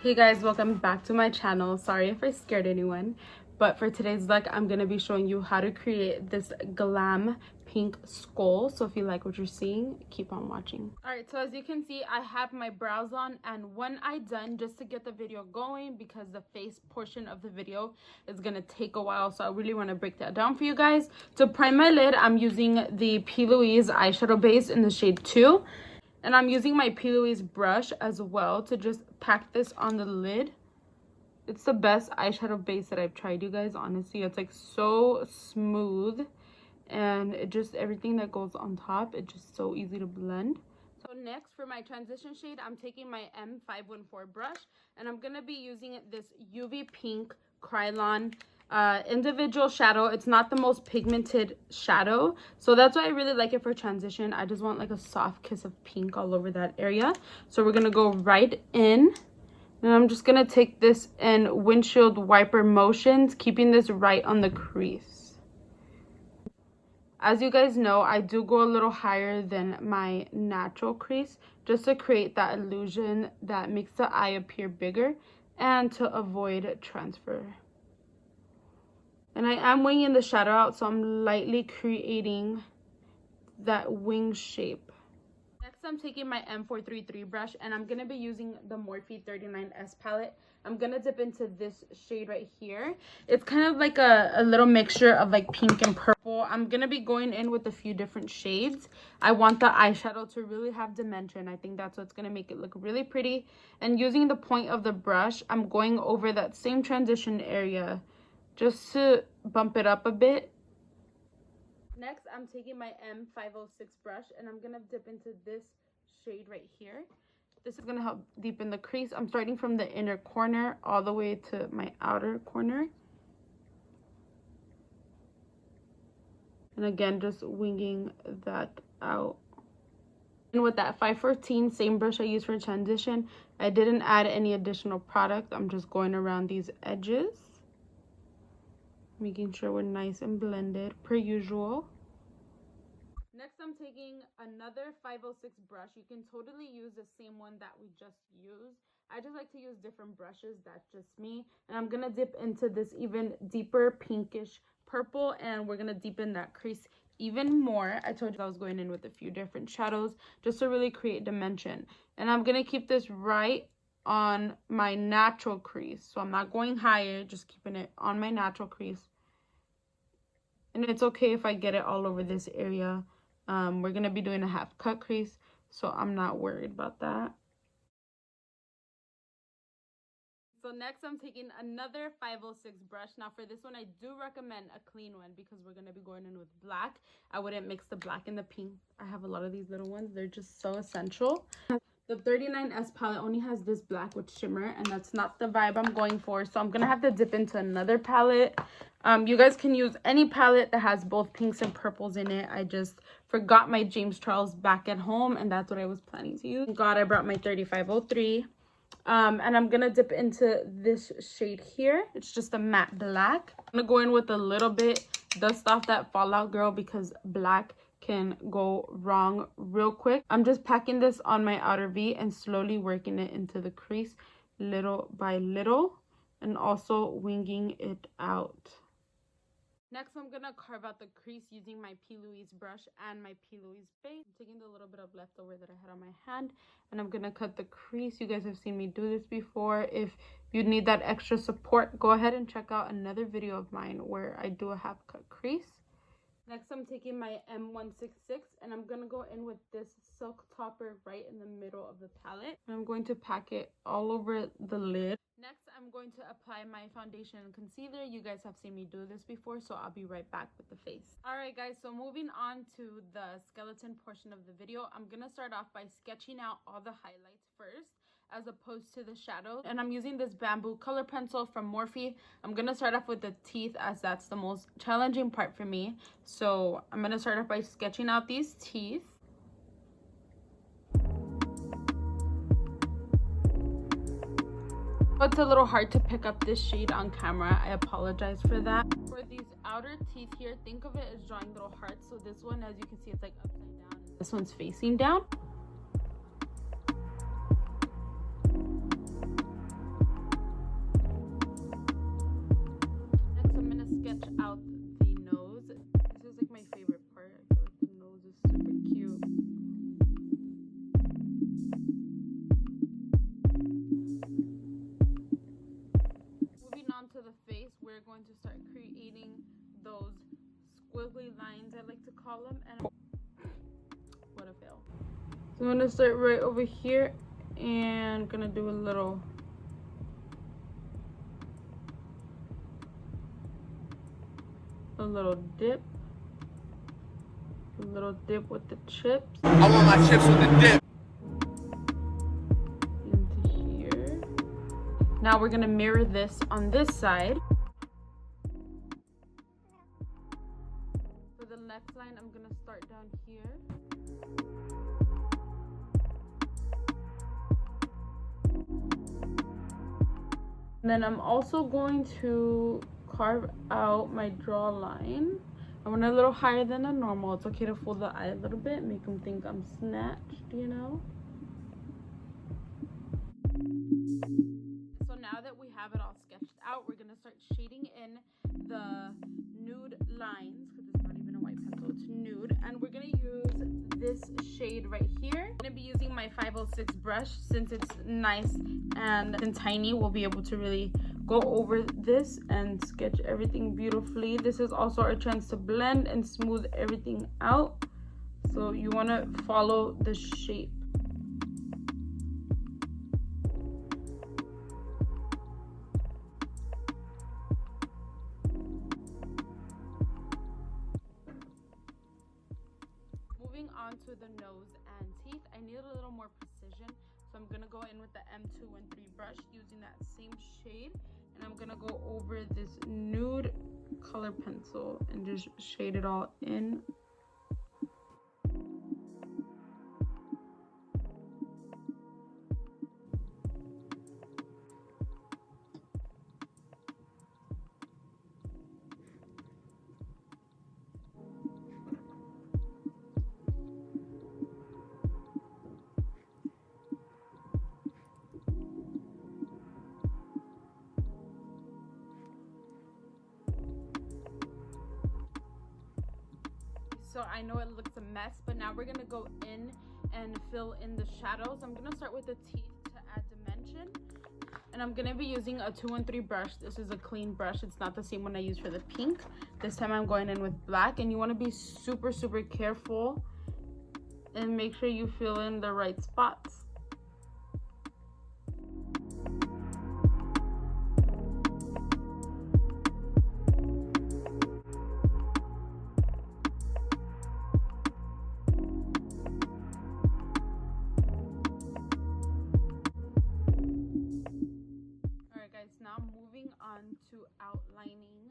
Hey guys, welcome back to my channel. Sorry if I scared anyone, but for today's look I'm gonna be showing you how to create this glam pink skull. So if you like what you're seeing, keep on watching. All right, so as you can see, I have my brows on and one eye done just to get the video going, because the face portion of the video is gonna take a while, so I really want to break that down for you guys. To prime my lid, I'm using the P. Louise eyeshadow base in the shade 2. And I'm using my P. Louise brush as well to just pack this on the lid. It's the best eyeshadow base that I've tried, you guys. Honestly, it's like so smooth, and it just, everything that goes on top, it's just so easy to blend. So next, for my transition shade, I'm taking my M514 brush, and I'm gonna be using this UV pink Krylon individual shadow. It's not the most pigmented shadow, so that's why I really like it for transition. I just want like a soft kiss of pink all over that area. So we're gonna go right in, and I'm just gonna take this in windshield wiper motions, keeping this right on the crease. As you guys know, I do go a little higher than my natural crease just to create that illusion that makes the eye appear bigger and to avoid transfer. And I am winging the shadow out, so I'm lightly creating that wing shape. Next, I'm taking my M433 brush, and I'm going to be using the Morphe 39S palette. I'm going to dip into this shade right here. It's kind of like a little mixture of like pink and purple. I'm going to be going in with a few different shades. I want the eyeshadow to really have dimension. I think that's what's going to make it look really pretty. And using the point of the brush, I'm going over that same transition area just to bump it up a bit. Next, I'm taking my M506 brush, and I'm going to dip into this shade right here. This is going to help deepen the crease. I'm starting from the inner corner all the way to my outer corner. And again, just winging that out. And with that 514, same brush I used for transition, I didn't add any additional product. I'm just going around these edges, making sure we're nice and blended per usual. Next, I'm taking another 506 brush. You can totally use the same one that we just used. I just like to use different brushes. That's just me. And I'm going to dip into this even deeper pinkish purple, and we're going to deepen that crease even more. I told you I was going in with a few different shadows just to really create dimension. And I'm going to keep this right on my natural crease. So I'm not going higher, just keeping it on my natural crease. And it's okay if I get it all over this area. We're going to be doing a half cut crease, so I'm not worried about that. So next, I'm taking another 506 brush. Now for this one, I do recommend a clean one because we're going to be going in with black. I wouldn't mix the black and the pink. I have a lot of these little ones. They're just so essential. The 39S palette only has this black with shimmer, and that's not the vibe I'm going for. So I'm going to have to dip into another palette. You guys can use any palette that has both pinks and purples in it. I just forgot my James Charles back at home, and that's what I was planning to use. Thank God I brought my 3503. And I'm going to dip into this shade here. It's just a matte black. I'm going to go in with a little bit, dust off that Fallout Girl, because black can go wrong real quick. I'm just packing this on my outer V and slowly working it into the crease little by little, and also winging it out. Next, I'm going to carve out the crease using my P. Louise brush and my P. Louise base. I'm taking the little bit of leftover that I had on my hand, and I'm going to cut the crease. You guys have seen me do this before. If you need that extra support, go ahead and check out another video of mine where I do a half cut crease. Next, I'm taking my M166, and I'm going to go in with this silk topper right in the middle of the palette. And I'm going to pack it all over the lid. Next, I'm going to apply my foundation and concealer. You guys have seen me do this before, so I'll be right back with the face. Alright guys, so moving on to the skeleton portion of the video, I'm going to start off by sketching out all the highlights first, as opposed to the shadows. And I'm using this bamboo color pencil from Morphe. I'm going to start off with the teeth, as that's the most challenging part for me. So I'm going to start off by sketching out these teeth. It's a little hard to pick up this shade on camera. I apologize for that. For these outer teeth here, think of it as drawing little hearts. So this one, as you can see, it's like upside down, and this one's facing down. squiggly lines, I like to call them. And what a fail. So I'm gonna start right over here and gonna do a little dip. A little dip with the chips. I want my chips with the dip. Into here. Now we're gonna mirror this on this side. For the next line, I'm gonna start down here. And then I'm also going to carve out my draw line. I went a little higher than the normal. It's okay to fold the eye a little bit, make them think I'm snatched, you know? So now that we have it all sketched out, we're gonna start shading in the nude lines, because it's not even a white pencil, it's nude. And we're gonna use this shade right here. I'm gonna be using my 506 brush. Since it's nice and tiny, we'll be able to really go over this and sketch everything beautifully. This is also our chance to blend and smooth everything out, so you want to follow the shape. Moving on to the nose and teeth, I need a little more precision, so I'm gonna go in with the M213 brush using that same shade. And I'm gonna go over this nude color pencil and just shade it all in. So I know it looks a mess, but now we're gonna go in and fill in the shadows. I'm gonna start with the teeth to add dimension. And I'm gonna be using a 213 brush. This is a clean brush. It's not the same one I use for the pink. This time I'm going in with black, and you wanna be super, super careful and make sure you fill in the right spots. Now moving on to outlining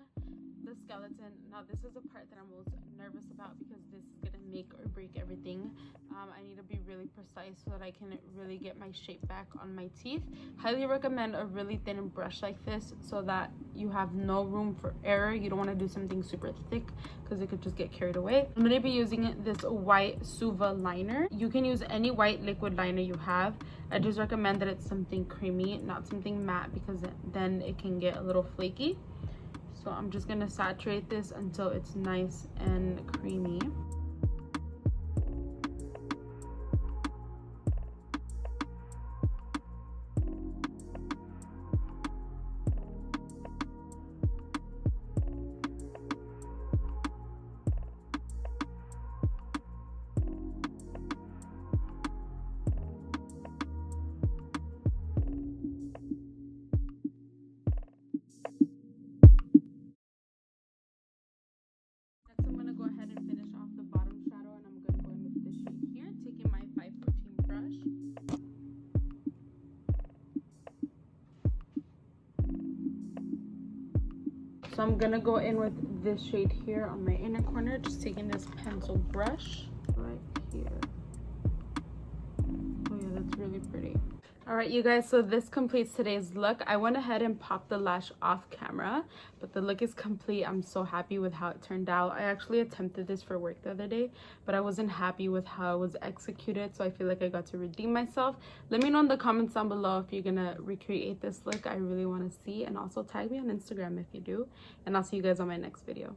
the skeleton. Now this is a part that I'm most nervous about because this is gonna make or break everything. I need to be really precise so that I can really get my shape back on my teeth. Highly recommend a really thin brush like this so that you have no room for error. You don't want to do something super thick because it could just get carried away. I'm going to be using this white Suva liner. You can use any white liquid liner you have. I just recommend that it's something creamy, not something matte, because then it can get a little flaky. So I'm just going to saturate this until it's nice and creamy. So I'm gonna go in with this shade here on my inner corner, just taking this pencil brush right here. Oh yeah, that's really pretty. All right, you guys, so this completes today's look. I went ahead and popped the lash off camera, but the look is complete. I'm so happy with how it turned out. I actually attempted this for work the other day, but I wasn't happy with how it was executed, so I feel like I got to redeem myself. Let me know in the comments down below if you're gonna recreate this look. I really want to see, and also tag me on Instagram if you do, and I'll see you guys on my next video.